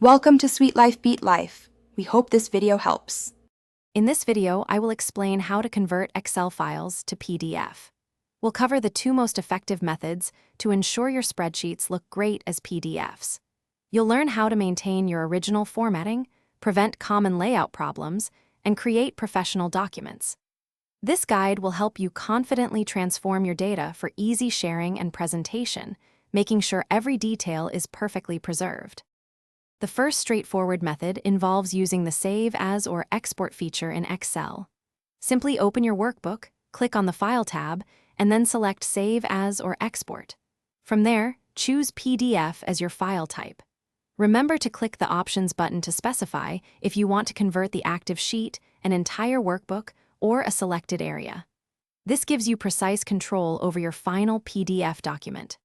Welcome to Sweet Life Beat Life. We hope this video helps. In this video, I will explain how to convert Excel files to PDF. We'll cover the two most effective methods to ensure your spreadsheets look great as PDFs. You'll learn how to maintain your original formatting, prevent common layout problems, and create professional documents. This guide will help you confidently transform your data for easy sharing and presentation, making sure every detail is perfectly preserved. The first straightforward method involves using the Save As or Export feature in Excel. Simply open your workbook, click on the File tab, and then select Save As or Export. From there, choose PDF as your file type. Remember to click the Options button to specify if you want to convert the active sheet, an entire workbook, or a selected area. This gives you precise control over your final PDF document.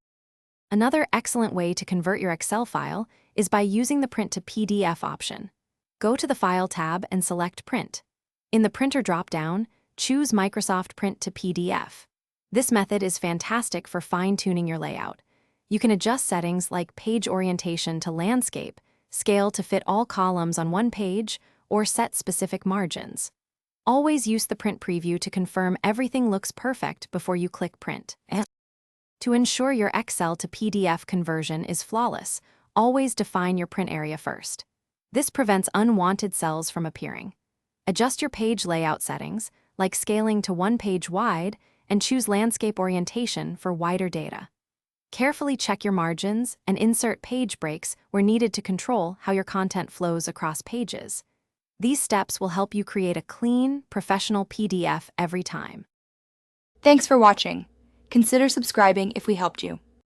Another excellent way to convert your Excel file is by using the Print to PDF option. Go to the File tab and select Print. In the Printer drop-down, choose Microsoft Print to PDF. This method is fantastic for fine-tuning your layout. You can adjust settings like page orientation to landscape, scale to fit all columns on one page, or set specific margins. Always use the Print preview to confirm everything looks perfect before you click Print. To ensure your Excel to PDF conversion is flawless, always define your print area first. This prevents unwanted cells from appearing. Adjust your page layout settings, like scaling to one page wide, and choose landscape orientation for wider data. Carefully check your margins and insert page breaks where needed to control how your content flows across pages. These steps will help you create a clean, professional PDF every time. Thanks for watching. Consider subscribing if we helped you.